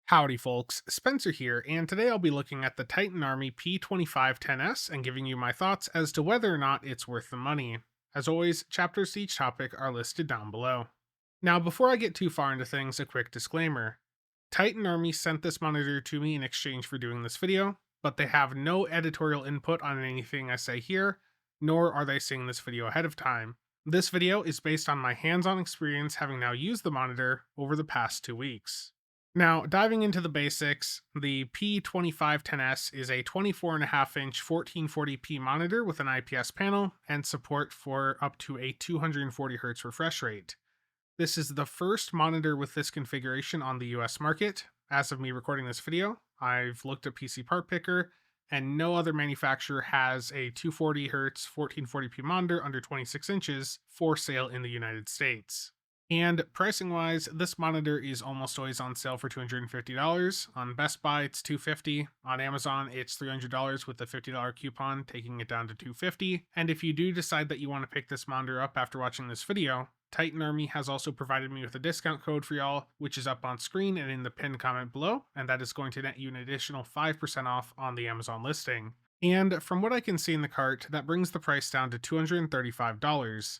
Howdy folks, Spencer here, and today I'll be looking at the Titan Army P2510S and giving you my thoughts as to whether or not it's worth the money. As always, chapters to each topic are listed down below. Now, before I get too far into things, a quick disclaimer. Titan Army sent this monitor to me in exchange for doing this video, but they have no editorial input on anything I say here, nor are they seeing this video ahead of time. This video is based on my hands-on experience having now used the monitor over the past 2 weeks. Now, diving into the basics, the P2510S is a 24.5-inch 1440p monitor with an IPS panel and support for up to a 240Hz refresh rate. This is the first monitor with this configuration on the US market. As of me recording this video, I've looked at PC Part Picker, and no other manufacturer has a 240Hz 1440p monitor under 26 inches for sale in the United States. And pricing wise, this monitor is almost always on sale for $250. On Best Buy, it's $250. On Amazon, it's $300 with a $50 coupon, taking it down to $250. And if you do decide that you want to pick this monitor up after watching this video, Titan Army has also provided me with a discount code for y'all, which is up on screen and in the pinned comment below, and that is going to net you an additional 5% off on the Amazon listing. And from what I can see in the cart, that brings the price down to $235.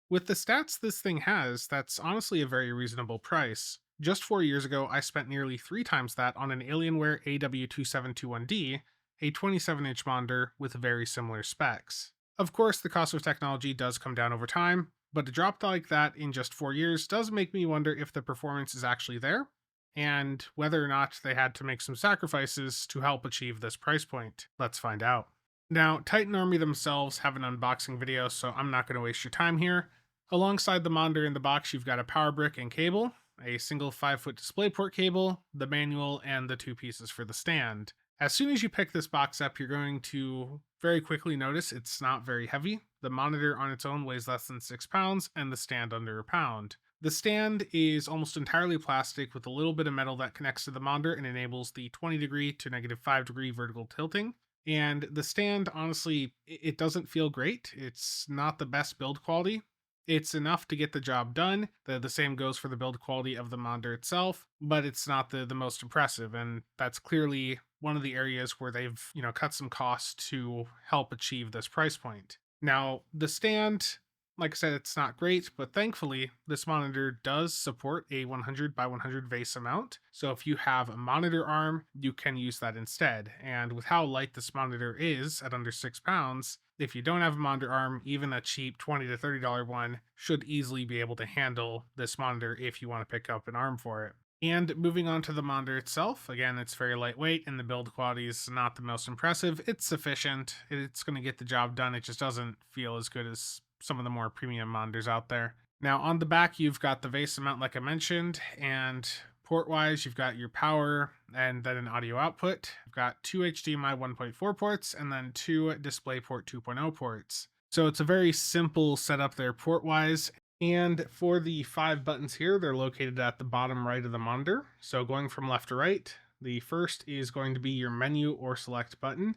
With the stats this thing has, that's honestly a very reasonable price. Just 4 years ago, I spent nearly 3 times that on an Alienware AW2721D, a 27-inch monitor with very similar specs. Of course, the cost of technology does come down over time, but a drop like that in just 4 years does make me wonder if the performance is actually there, and whether or not they had to make some sacrifices to help achieve this price point. Let's find out. Now, Titan Army themselves have an unboxing video, so I'm not going to waste your time here. Alongside the monitor in the box, you've got a power brick and cable, a single 5-foot DisplayPort cable, the manual, and the 2 pieces for the stand. As soon as you pick this box up, you're going to very quickly notice it's not very heavy. The monitor on its own weighs less than 6 pounds, and the stand under a pound. The stand is almost entirely plastic with a little bit of metal that connects to the monitor and enables the 20° to -5° vertical tilting. And the stand, honestly, it doesn't feel great. It's not the best build quality. It's enough to get the job done. The same goes for the build quality of the monitor itself, but it's not the most impressive. And that's clearly one of the areas where they've, cut some costs to help achieve this price point. Now, the stand, like I said, it's not great, but thankfully, this monitor does support a 100 by 100 vase amount. So if you have a monitor arm, you can use that instead. And with how light this monitor is at under 6 pounds, if you don't have a monitor arm, even a cheap $20 to $30 one should easily be able to handle this monitor if you want to pick up an arm for it. And moving on to the monitor itself, again, it's very lightweight and the build quality is not the most impressive. It's sufficient. It's going to get the job done. It just doesn't feel as good as some of the more premium monitors out there. Now on the back, you've got the vase mount like I mentioned, and port-wise, you've got your power and then an audio output. You've got 2 HDMI 1.4 ports and then 2 DisplayPort 2.0 ports. So it's a very simple setup there port-wise. And for the 5 buttons here, they're located at the bottom right of the monitor. So going from left to right, the first is going to be your menu or select button.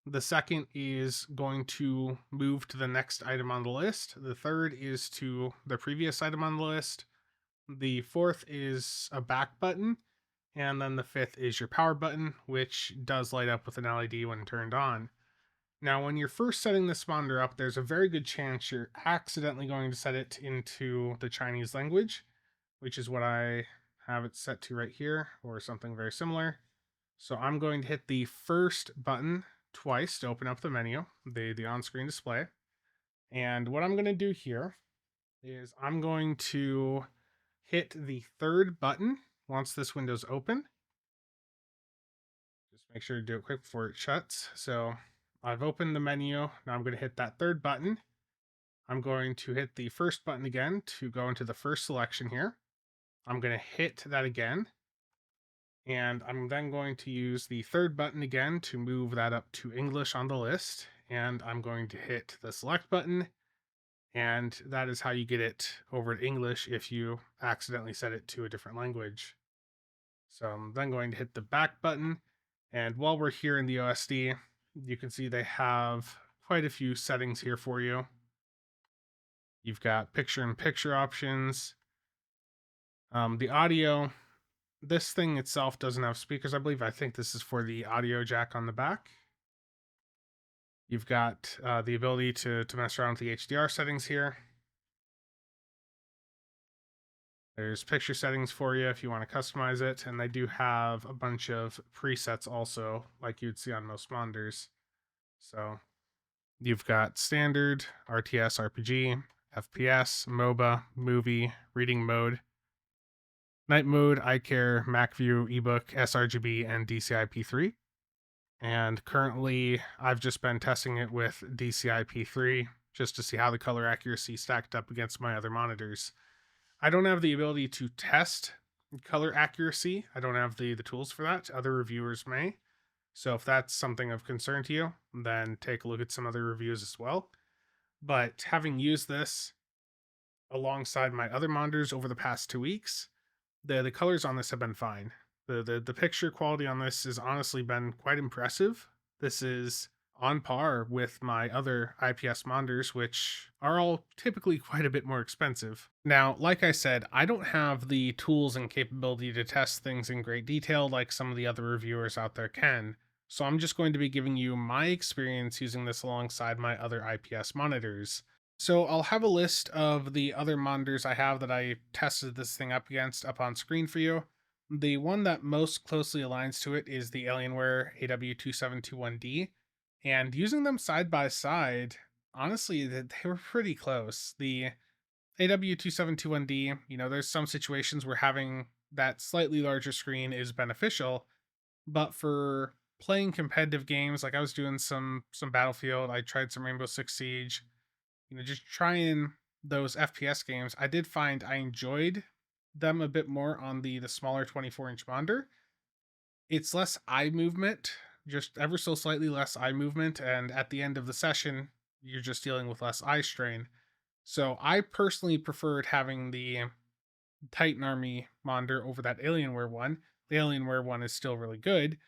The second is going to move to the next item on the list. The third is to the previous item on the list. The fourth is a back button. And then the fifth is your power button, which does light up with an LED when turned on. Now, when you're first setting this monitor up, there's a very good chance you're accidentally going to set it into the Chinese language, which is what I have it set to right here, or something very similar. So I'm going to hit the first button twice to open up the menu, the on-screen display. And what I'm going to do here is I'm going to hit the third button once this window's open. Just make sure to do it quick before it shuts. So I've opened the menu. Now I'm going to hit that third button. I'm going to hit the first button again to go into the first selection here. I'm going to hit that again. And I'm then going to use the third button again to move that up to English on the list. And I'm going to hit the select button. And that is how you get it over to English if you accidentally set it to a different language. So I'm then going to hit the back button. And while we're here in the OSD, you can see they have quite a few settings here for you. You've got picture-in-picture options. The audio, This thing itself doesn't have speakers, I believe. I think this is for the audio jack on the back. You've got the ability to mess around with the HDR settings here. There's picture settings for you if you want to customize it, and they do have a bunch of presets also, like you'd see on most monitors. So you've got standard, RTS, RPG, FPS, MOBA, movie, reading mode, night mode, iCare, MacView, ebook, sRGB, and DCI-P3. And currently, I've just been testing it with DCI-P3 just to see how the color accuracy stacked up against my other monitors. I don't have the ability to test color accuracy. I don't have the tools for that. Other reviewers may. So if that's something of concern to you, then take a look at some other reviews as well. But having used this alongside my other monitors over the past 2 weeks, the colors on this have been fine. The picture quality on this has honestly been quite impressive. This is on par with my other IPS monitors, which are all typically quite a bit more expensive. Now, like I said, I don't have the tools and capability to test things in great detail like some of the other reviewers out there can. So I'm just going to be giving you my experience using this alongside my other IPS monitors. So I'll have a list of the other monitors I have that I tested this thing up against up on screen for you. The one that most closely aligns to it is the Alienware AW2721D. And using them side by side, honestly, they were pretty close. The AW2721D, there's some situations where having that slightly larger screen is beneficial, but for playing competitive games, like I was doing some Battlefield, I tried some Rainbow Six Siege, just trying those FPS games, I did find I enjoyed them a bit more on the smaller 24-inch monitor. It's less eye movement, just ever so slightly less eye movement, and at the end of the session, you're just dealing with less eye strain. So I personally preferred having the Titan Army monitor over that Alienware one. The Alienware one is still really good,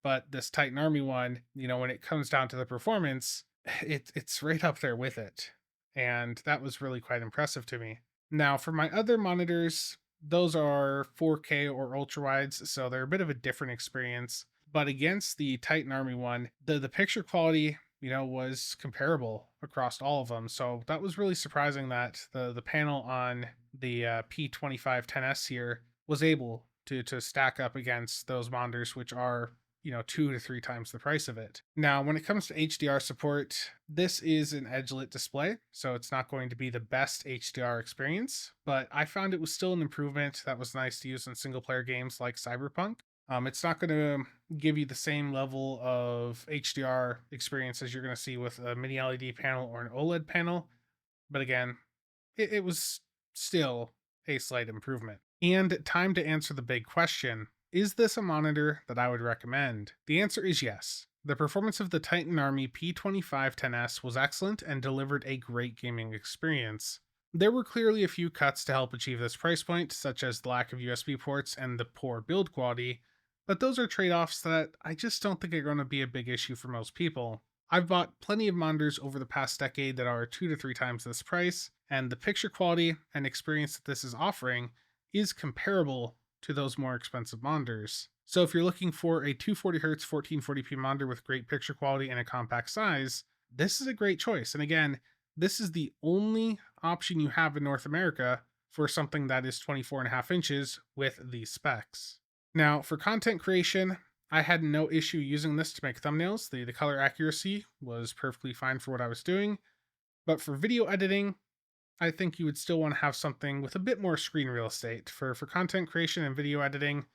but this Titan Army one, when it comes down to the performance, it's right up there with it. And that was really quite impressive to me. Now, for my other monitors, those are 4K or ultra wides, so they're a bit of a different experience. But against the Titan Army one, the picture quality, was comparable across all of them. So that was really surprising that the panel on the P2510S here was able to stack up against those monitors, which are 2 to 3 times the price of it. Now, when it comes to HDR support, this is an edge-lit display, so it's not going to be the best HDR experience, but I found it was still an improvement that was nice to use in single-player games like Cyberpunk. It's not going to give you the same level of HDR experience as you're going to see with a mini LED panel or an OLED panel, but again, it was still a slight improvement. And time to answer the big question: is this a monitor that I would recommend? The answer is yes. The performance of the Titan Army P2510S was excellent and delivered a great gaming experience. There were clearly a few cuts to help achieve this price point, such as the lack of USB ports and the poor build quality, but those are trade-offs that I just don't think are going to be a big issue for most people. I've bought plenty of monitors over the past decade that are 2 to 3 times this price, and the picture quality and experience that this is offering is comparable to those more expensive monitors. So if you're looking for a 240Hz 1440p monitor with great picture quality and a compact size, this is a great choice. And again, this is the only option you have in North America for something that is 24.5 inches with these specs. Now, for content creation, I had no issue using this to make thumbnails. The color accuracy was perfectly fine for what I was doing. But for video editing, I think you would still want to have something with a bit more screen real estate. For content creation and video editing,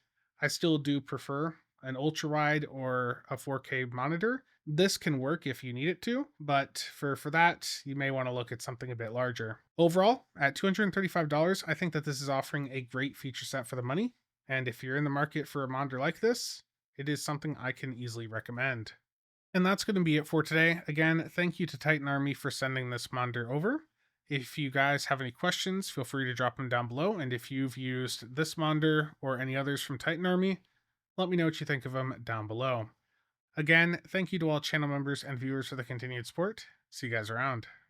I still do prefer an ultra wide or a 4K monitor. This can work if you need it to, but for that, you may want to look at something a bit larger. Overall, at $235, I think that this is offering a great feature set for the money. And if you're in the market for a monitor like this, it is something I can easily recommend. And that's going to be it for today. Again, thank you to Titan Army for sending this monitor over. If you guys have any questions, feel free to drop them down below. And if you've used this monitor or any others from Titan Army, let me know what you think of them down below. Again, thank you to all channel members and viewers for the continued support. See you guys around.